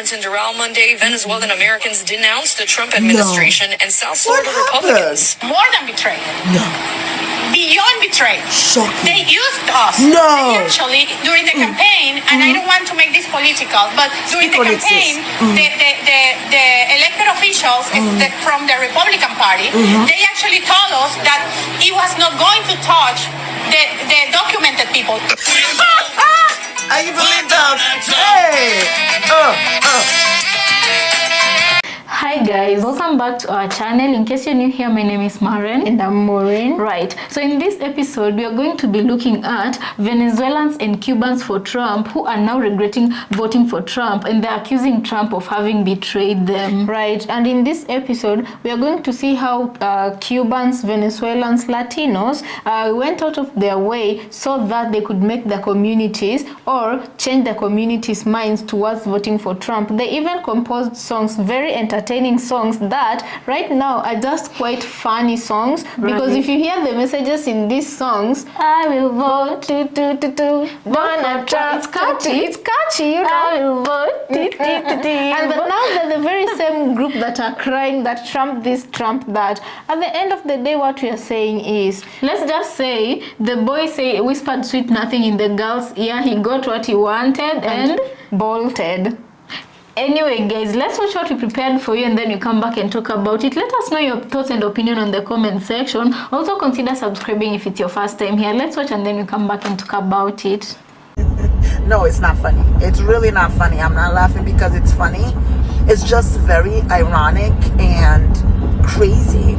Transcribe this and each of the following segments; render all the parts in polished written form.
violence in Doral Monday, Venezuelan Americans denounced the Trump administration and South Florida Republicans. More than betrayal. No. Beyond betrayal. Shocking. They used us. No. They actually, during the campaign, and I don't want to make this political, but during the campaign, the elected officials from the Republican Party, they actually told us that he was not going to touch the documented people. I believe that. Hey. Hi guys, welcome back to our channel. In case you're new here, my name is Maren and I'm Maureen. Right, so in this episode we are going to be looking at Venezuelans and Cubans for Trump who are now regretting voting for Trump, and they're accusing Trump of having betrayed them. Right, and in this episode we are going to see how Cubans, Venezuelans, Latinos went out of their way so that they could make their communities or change their communities' minds towards voting for Trump. They even composed songs, very entertaining songs that right now are just quite funny songs, because if you hear the messages in these songs, I will vote Donald Trump. It's catchy, you know. I will vote and but now they're the very same group that are crying that Trump this, Trump that. At the end of the day, what we are saying is, let's just say the boy whispered sweet nothing in the girl's ear. He got what he wanted and bolted. Anyway guys, let's watch what we prepared for you and then you come back and talk about it. Let us know your thoughts and opinion on the comment section. Also consider subscribing if it's your first time here. Let's watch and then you come back and talk about it. No, it's not funny. It's really not funny. I'm not laughing because it's funny. It's just very ironic and crazy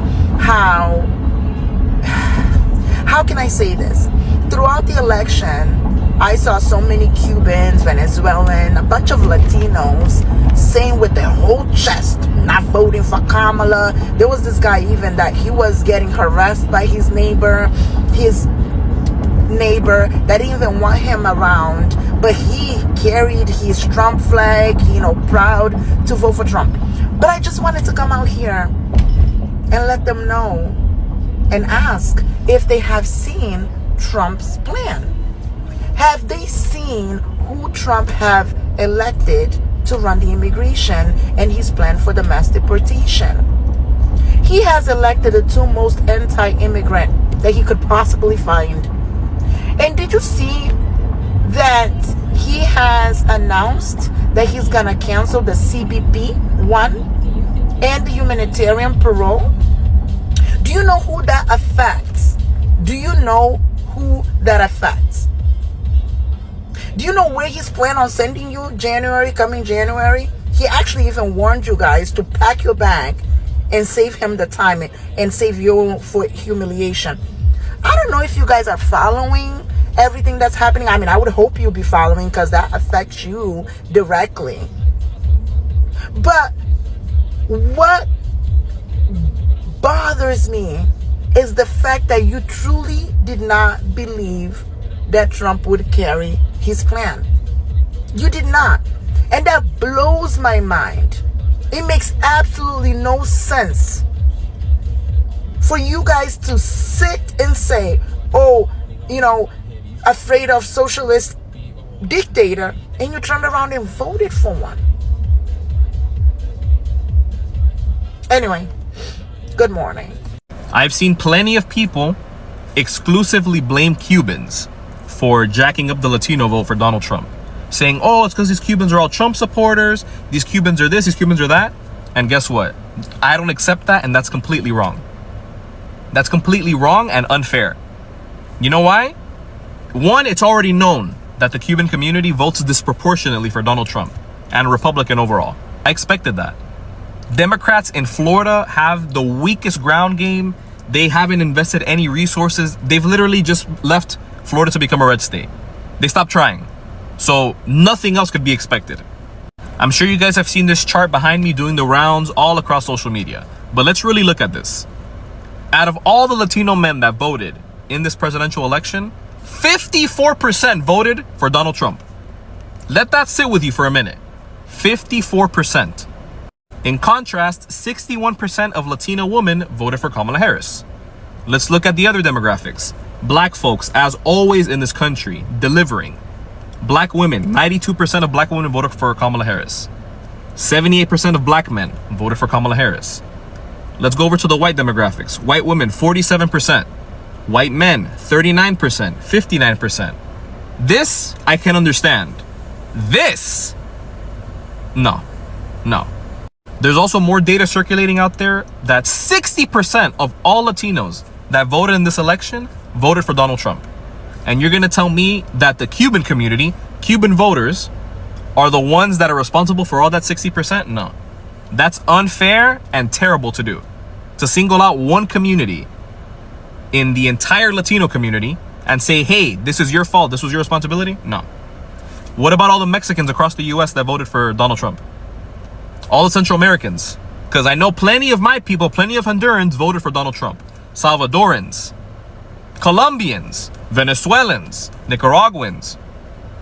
how can I say this? Throughout the election, I saw so many Cubans, Venezuelan, a bunch of Latinos saying with their whole chest, not voting for Kamala. There was this guy even that he was getting harassed by his neighbor that didn't even want him around, but he carried his Trump flag, proud to vote for Trump. But I just wanted to come out here and let them know and ask if they have seen Trump's plan. Have they seen who Trump have elected to run the immigration and his plan for the mass deportation? He has elected the two most anti-immigrant that he could possibly find. And did you see that he has announced that he's gonna cancel the CBP 1 and the humanitarian parole? Do you know who that affects? Do you know who that affects? Do you know where he's planning on sending you coming January? He actually even warned you guys to pack your bag and save him the time and save you for humiliation. I don't know if you guys are following everything that's happening. I mean, I would hope you'll be following because that affects you directly. But what bothers me is the fact that you truly did not believe that Trump would carry his plan. You did not. And that blows my mind. It makes absolutely no sense for you guys to sit and say, afraid of socialist dictator, and you turned around and voted for one. Anyway, good morning. I've seen plenty of people exclusively blame Cubans for jacking up the Latino vote for Donald Trump, saying, oh, it's because these Cubans are all Trump supporters, these Cubans are this, these Cubans are that. And guess what? I don't accept that, and that's completely wrong. That's completely wrong and unfair. You know why? One, it's already known that the Cuban community votes disproportionately for Donald Trump and Republican overall. I expected that. Democrats in Florida have the weakest ground game. They haven't invested any resources. They've literally just left Florida to become a red state. They stopped trying. So nothing else could be expected. I'm sure you guys have seen this chart behind me doing the rounds all across social media. But let's really look at this. Out of all the Latino men that voted in this presidential election, 54% voted for Donald Trump. Let that sit with you for a minute. 54%. In contrast, 61% of Latino women voted for Kamala Harris. Let's look at the other demographics. Black folks, as always in this country, delivering. Black women, 92% of black women voted for Kamala Harris. 78% of black men voted for Kamala Harris. Let's go over to the white demographics. White women, 47%. White men, 39%, 59%. This, I can understand. This, no. There's also more data circulating out there that 60% of all Latinos that voted in this election voted for Donald Trump. And you're gonna tell me that the Cuban community, Cuban voters, are the ones that are responsible for all that 60%? No. That's unfair and terrible to do. To single out one community in the entire Latino community and say, hey, this is your fault, this was your responsibility? No. What about all the Mexicans across the US that voted for Donald Trump? All the Central Americans? Because I know plenty of my people, plenty of Hondurans voted for Donald Trump. Salvadorans, Colombians, Venezuelans, Nicaraguans,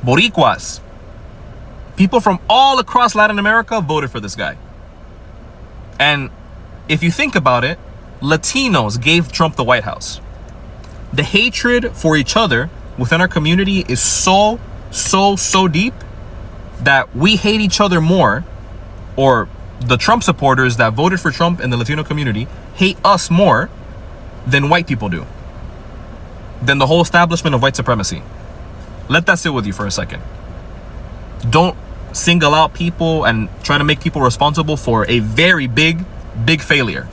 Boricuas. People from all across Latin America voted for this guy. And if you think about it, Latinos gave Trump the White House. The hatred for each other within our community is so deep that we hate each other more, or the Trump supporters that voted for Trump in the Latino community hate us more than white people do, than the whole establishment of white supremacy. Let that sit with you for a second. Don't single out people and try to make people responsible for a very big failure.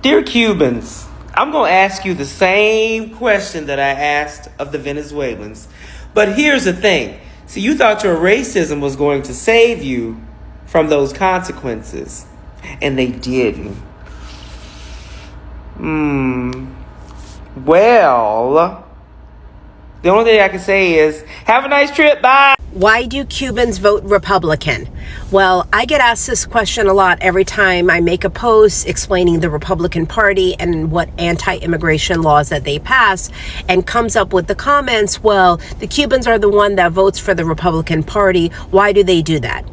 Dear Cubans, I'm going to ask you the same question that I asked of the Venezuelans. But here's the thing. See, you thought your racism was going to save you from those consequences. And they didn't. Well, the only thing I can say is, have a nice trip. Bye. Why do Cubans vote Republican? Well, I get asked this question a lot every time I make a post explaining the Republican Party and what anti-immigration laws that they pass, and comes up with the comments, well, the Cubans are the one that votes for the Republican Party. Why do they do that?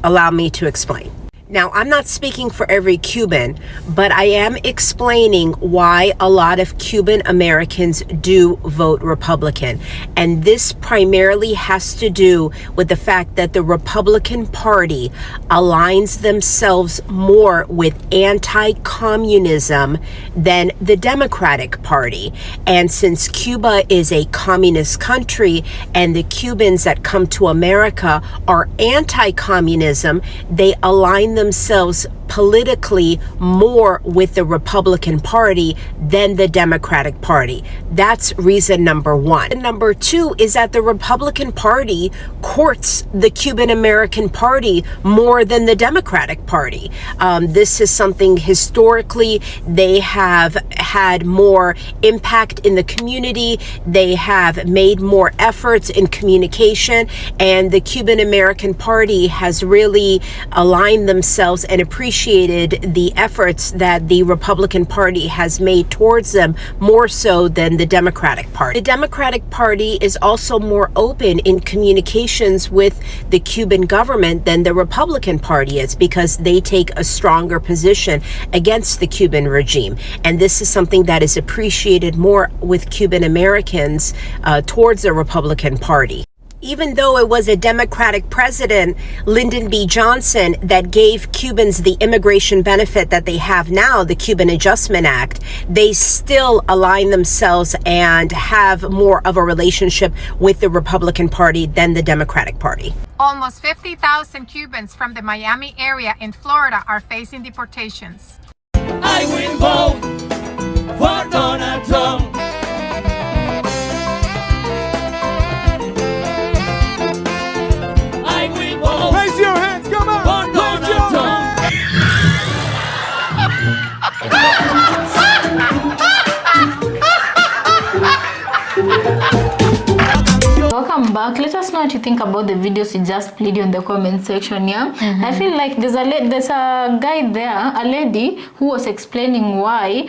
Allow me to explain. Now, I'm not speaking for every Cuban, but I am explaining why a lot of Cuban Americans do vote Republican. And this primarily has to do with the fact that the Republican Party aligns themselves more with anti-communism than the Democratic Party. And since Cuba is a communist country and the Cubans that come to America are anti-communism, they align themselves politically more with the Republican Party than the Democratic Party. That's reason number one. And number two is that the Republican Party courts the Cuban American Party more than the Democratic Party. This is something historically they have had more impact in the community. They have made more efforts in communication, and the Cuban American Party has really aligned themselves and appreciated the efforts that the Republican Party has made towards them more so than the Democratic Party. The Democratic Party is also more open in communications with the Cuban government than the Republican Party is, because they take a stronger position against the Cuban regime. And this is something that is appreciated more with Cuban Americans towards the Republican Party. Even though it was a Democratic president, Lyndon B. Johnson, that gave Cubans the immigration benefit that they have now, the Cuban Adjustment Act, they still align themselves and have more of a relationship with the Republican Party than the Democratic Party. Almost 50,000 Cubans from the Miami area in Florida are facing deportations. I will vote for Donald Trump. Raise your hands, come on! Raise your hands! Welcome back. Let us know what you think about the videos you just played in the comment section. Yeah, I feel like there's a guy there, a lady who was explaining why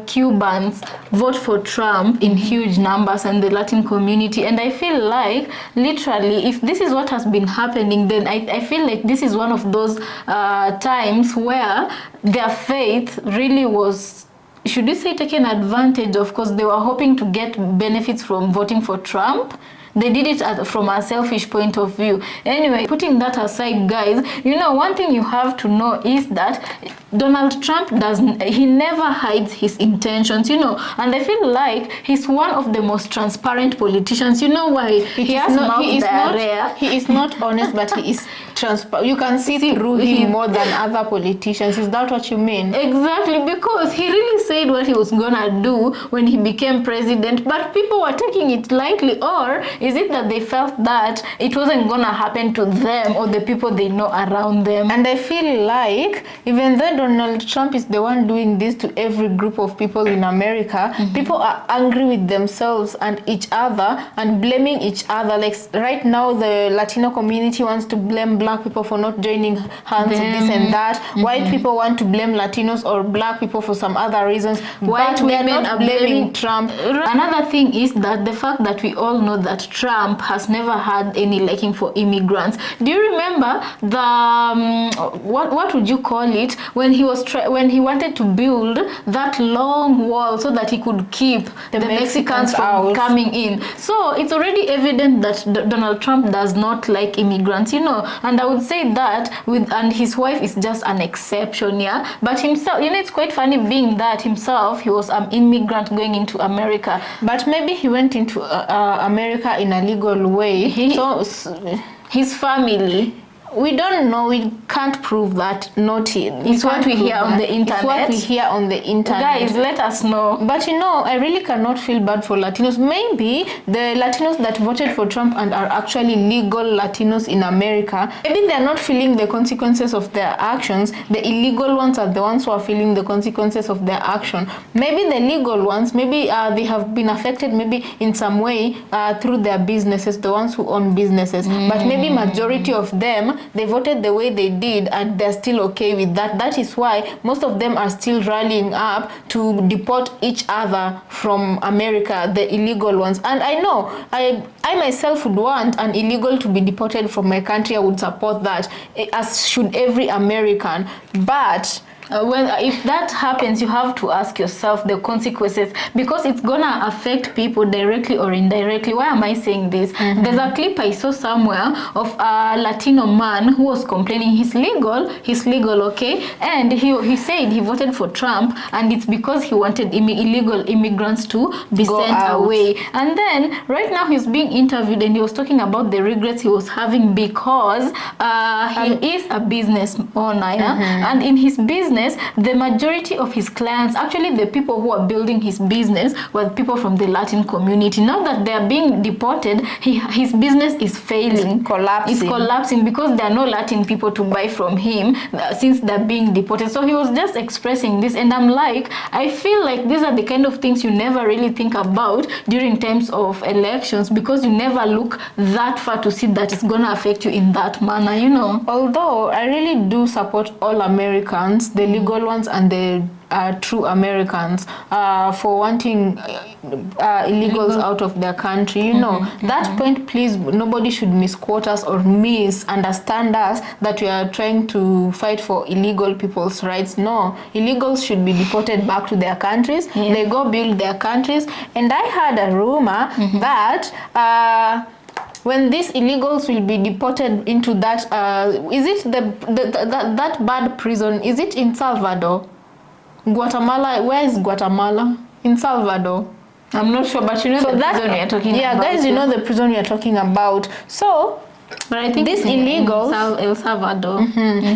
Cubans vote for Trump in huge numbers and the Latin community, and I feel like literally if this is what has been happening, then I feel like this is one of those times where their faith really was, should we say, taken advantage of, because they were hoping to get benefits from voting for Trump. They did it from a selfish point of view. Anyway, putting that aside, guys, you know, one thing you have to know is that Donald Trump he never hides his intentions, you know, and I feel like he's one of the most transparent politicians. You know why? He is not honest, but he is transparent. You can see through him more than other politicians. Is that what you mean? Exactly, because he really said what he was gonna do when he became president, but people were taking it lightly. Or is it that they felt that it wasn't gonna happen to them or the people they know around them? And I feel like even though Donald Trump is the one doing this to every group of people in America, people are angry with themselves and each other and blaming each other. Like right now, the Latino community wants to blame black people for not joining hands in this and that. White people want to blame Latinos or black people for some other reasons. White women are blaming Trump. Another thing is that the fact that we all know that Trump has never had any liking for immigrants. Do you remember the what would you call it, when he was when he wanted to build that long wall so that he could keep the Mexicans from coming in? So it's already evident that Donald Trump does not like immigrants, you know. And I would say that and his wife is just an exception, yeah. But himself, you know, it's quite funny being that himself, he was an immigrant going into America. But maybe he went into America in a legal way. So his family, we don't know. We can't prove that. It's what we hear on the internet. It's what we hear on the internet. Guys, let us know. But you know, I really cannot feel bad for Latinos. Maybe the Latinos that voted for Trump and are actually legal Latinos in America, maybe they're not feeling the consequences of their actions. The illegal ones are the ones who are feeling the consequences of their action. Maybe the legal ones, maybe they have been affected maybe in some way through their businesses, the ones who own businesses. But maybe majority of them, they voted the way they did and they're still okay with that. That is why most of them are still rallying up to deport each other from America, the illegal ones. And I know, I myself would want an illegal to be deported from my country. I would support that, as should every American. But well, if that happens, you have to ask yourself the consequences, because it's gonna affect people directly or indirectly. Why am I saying this? There's a clip I saw somewhere of a Latino man who was complaining he's legal, okay? And he said he voted for Trump, and it's because he wanted illegal immigrants to be sent away. And then right now he's being interviewed, and he was talking about the regrets he was having because he is a business owner, yeah? And in his business, the majority of his clients, actually the people who are building his business, were people from the Latin community. Now that they are being deported, his business is failing. It's collapsing because there are no Latin people to buy from him since they're being deported. So he was just expressing this, and I'm like, I feel like these are the kind of things you never really think about during times of elections, because you never look that far to see that it's gonna affect you in that manner, you know. Although I really do support all Americans, the legal ones and the true Americans, for wanting illegals out of their country, you know. That point, please, nobody should misquote us or misunderstand us that we are trying to fight for illegal people's rights. No, illegals should be deported back to their countries. They go build their countries. And I heard a rumor that when these illegals will be deported into that, is it that bad prison? Is it in Salvador? Guatemala? Where is Guatemala? In Salvador? I'm not sure, but you know, so the prison we are talking about. Yeah, guys, you know the prison we are talking about. So, but I think these illegals, El Salvador,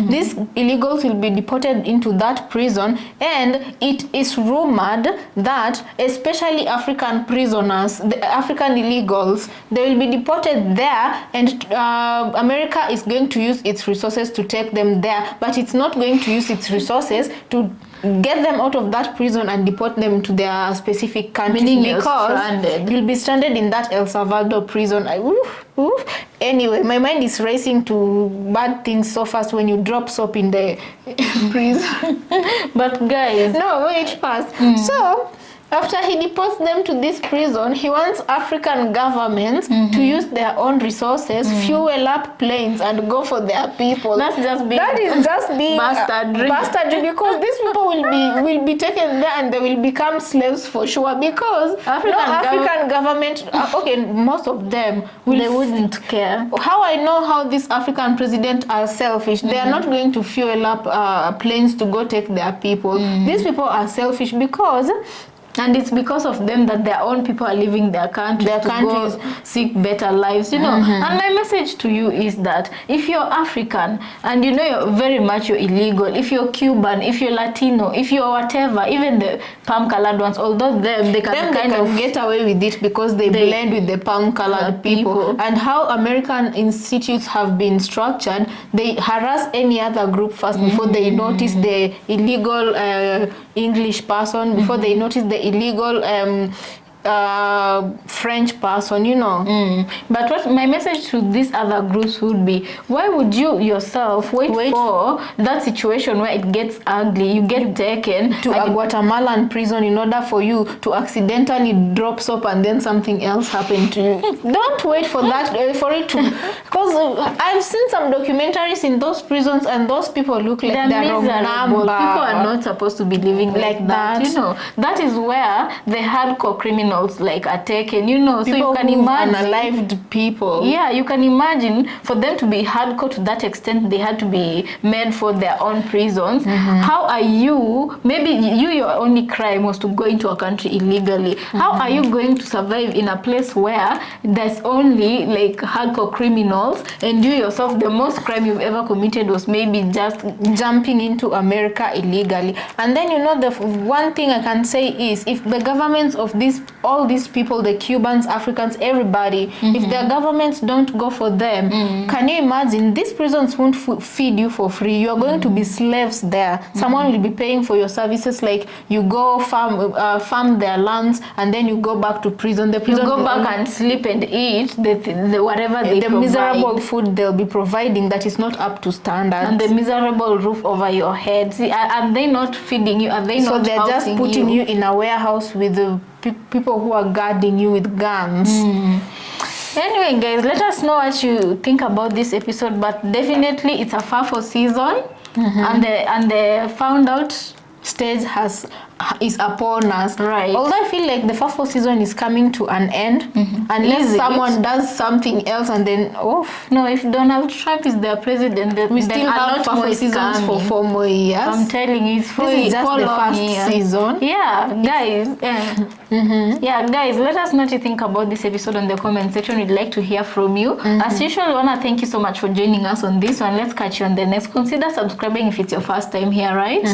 these illegals will be deported into that prison, and it is rumored that especially African prisoners, the African illegals, they will be deported there, and America is going to use its resources to take them there, but it's not going to use its resources to get them out of that prison and deport them to their specific countries, because you'll be stranded in that El Salvador prison. Anyway, my mind is racing to bad things so fast when you drop soap in the prison. But guys, no, wait fast. So After he deports them to this prison, he wants African governments to use their own resources, fuel up planes, and go for their people. That is just being bastardry, because these people will be taken there and they will become slaves for sure, because African government, okay, most of them they wouldn't care. How I know how these African presidents are selfish? They are not going to fuel up planes to go take their people. These people are selfish because. And it's because of them that their own people are leaving their countries to go seek better lives, you know. And my message to you is that if you're African and you know you're illegal, if you're Cuban, if you're Latino, if you're whatever, even the palm-colored ones, although they can get away with it because they blend with the palm-colored people. And how American institutes have been structured, they harass any other group first before they notice the illegal English person, before they notice the illegal French person, you know. But what my message to these other groups would be, why would you yourself wait for that situation where it gets ugly, you get taken to a Guatemalan prison in order for you to accidentally drop soap and then something else happened to you? Don't wait for that, for it to, because I've seen some documentaries in those prisons and those people look like they're miserable. People are not supposed to be living like that. You know, that is where the hardcore criminals are taken, you know. People, so you can imagine unalived people. Yeah, you can imagine for them to be hardcore to that extent, they had to be made for their own prisons. How are you, maybe your only crime was to go into a country illegally. How are you going to survive in a place where there's only hardcore criminals, and you yourself, the most crime you've ever committed was maybe just jumping into America illegally? And then, you know, the one thing I can say is, if the governments of all these people, the Cubans, Africans, everybody, if their governments don't go for them, can you imagine? These prisons won't feed you for free. You are going to be slaves there. Someone will be paying for your services, like you go farm their lands and then you go back to prison. The prison you go back and sleep and eat whatever they provide. Miserable food they'll be providing that is not up to standards. And the miserable roof over your head. See, are they not feeding you? Are they not So they're just putting you in a warehouse with the people who are guarding you with guns. Anyway, guys, let us know what you think about this episode. But definitely, it's a FAFO season, and the found out stage is upon us. Right. Although I feel like the FAFO season is coming to an end, unless someone does something else, and then no, if Donald Trump is their president, we still have FAFO seasons for 4 more years. I'm telling you, it's this is just the first season. Yeah, guys. Yeah, guys, let us know what you think about this episode in the comment section. We'd like to hear from you. As usual, we wanna thank you so much for joining us on this one. Let's catch you on the next. Consider subscribing if it's your first time here, right?